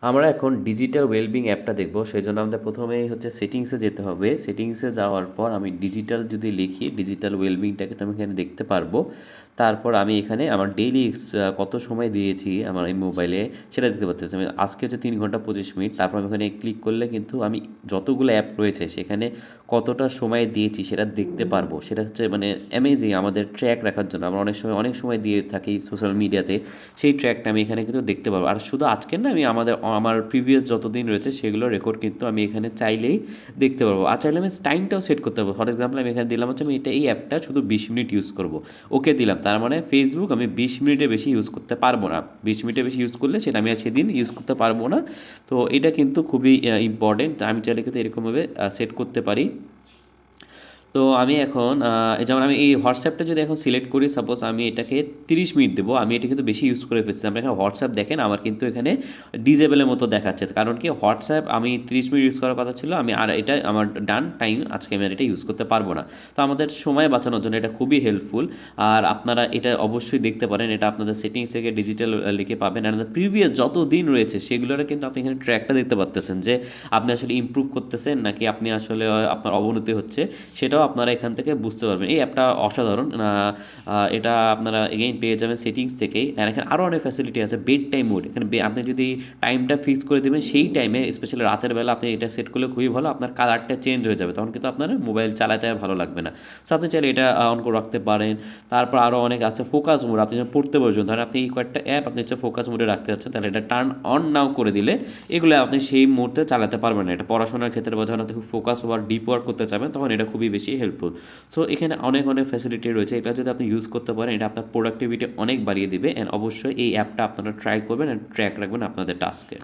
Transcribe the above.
আমরা এখন digital wellbeing অ্যাপটা দেখব, সেই জন্য আমাদের প্রথমেই হচ্ছে সেটিংসে যেতে হবে। সেটিংসে যাওয়ার পর আমি ডিজিটাল যদি লিখি, ডিজিটাল ওয়েলবিংটাকে তো আমি এখানে দেখতে পারবো। তারপর আমি এখানে আমার ডেইলি কত সময় দিয়েছি আমার এই মোবাইলে সেটা দেখতে পাচ্ছি। আমি আজকে হচ্ছে 3 ঘন্টা 25 মিনিট। তারপর আমি এখানে ক্লিক করলে কিন্তু আমি যতগুলো অ্যাপ রয়েছে সেখানে কতটা সময় দিয়েছি সেটা দেখতে পারবো। সেটা হচ্ছে মানে অ্যামেজিং আমাদের ট্র্যাক রাখার জন্য। আমরা অনেক সময় দিয়ে থাকি সোশ্যাল মিডিয়াতে, সেই ট্র্যাকটা আমি এখানে কিন্তু দেখতে পারবো। আর শুধু আজকের না, আমি আমার প্রিভিয়াস যত দিন রয়েছে সেগুলোর রেকর্ড কিন্তু আমি এখানে চাইলেই দেখতে পারবো। আর চাইলে আমি টাইমটাও সেট করতে পারবো। ফর এক্সাম্পল আমি এখানে দিলাম হচ্ছে আমি এই অ্যাপটা শুধু 20 মিনিট ইউজ করবো, ওকে দিলাম। তার মানে ফেসবুক আমি 20 মিনিটের বেশি ইউজ করতে পারবো না। 20 মিনিটের বেশি ইউজ করলে সেটা আমি আর সেদিন ইউজ করতে পারবো না। তো এটা কিন্তু খুবই ইম্পর্টেন্ট। আমি চাইলে কিন্তু এরকমভাবে সেট করতে পারি। তো আমি এখন যেমন আমি এই হোয়াটসঅ্যাপটা যদি এখন সিলেক্ট করি, সাপোজ আমি এটাকে 30 মিনিট দেবো, আমি এটা কিন্তু বেশি ইউজ করে ফেলছি। আপনি এখানে হোয়াটসঅ্যাপ দেখেন আমার কিন্তু এখানে ডিজেবলের মতো দেখাচ্ছে, কারণ কি হোয়াটসঅ্যাপ আমি 30 মিনিট ইউজ করার কথা ছিল, আমি আর এটা আমার ডান টাইম, আজকে আমি আর এটা ইউজ করতে পারবো না। তো আমাদের সময় বাঁচানোর জন্য এটা খুবই হেল্পফুল। আর আপনারা এটা অবশ্যই দেখতে পারেন, এটা আপনাদের সেটিংস থেকে ডিজিটাল লিখে পাবেন। আর প্রিভিয়াস যত দিন রয়েছে সেগুলোর কিন্তু আপনি এখানে ট্র্যাকটা দেখতে পাচ্তেছেন যে আপনি আসলে ইমপ্রুভ করতেছেন নাকি আপনি আসলে আপনার অবনতি হচ্ছে, সেটাও আপনারা এখান থেকে বুঝতে পারবেন। এই অ্যাপটা অসাধারণ। এটা আপনারা এগেইন পেয়ে যাবেন সেটিংস থেকেই। আর এখানে আরও অনেক ফ্যাসিলিটি আছে। বেড টাইম মোড, এখানে আপনি যদি টাইমটা ফিক্স করে দেবেন সেই টাইমে, স্পেশালি রাতের বেলা আপনি এটা সেট করলে খুবই ভালো। আপনার কালারটা চেঞ্জ হয়ে যাবে, তখন কিন্তু আপনার মোবাইল চালাতে আর ভালো লাগবে না। সো আপনি চাইলে এটা অন করে রাখতে পারেন। তারপর আরও অনেক আছে। ফোকাস মোড, আপনি যখন পড়তে বসবেন, ধরেন আপনি এই কয়েকটা অ্যাপ আপনি হচ্ছে ফোকাস মোডে রাখতে যাচ্ছেন, তাহলে এটা টার্ন অন নাও করে দিলে এগুলো আপনি সেই মুহূর্তে চালাতে পারবেন না। এটা পড়াশোনার ক্ষেত্রে বা যখন আপনি খুব ফোকাস ওয়ার ডিপ ওয়ার্ক করতে চাবেন তখন এটা খুবই বেশি হেল্পফুল। সো এখানে অনেক ফ্যাসিলিটি রয়েছে। এটা যদি আপনি ইউজ করতে পারেন, এটা আপনার প্রোডাক্টিভিটি অনেক বাড়িয়ে দিবে। অ্যান্ড অবশ্যই এই অ্যাপটা আপনারা ট্রাই করবেন অ্যান্ড ট্র্যাক রাখবেন আপনাদের টাস্কে।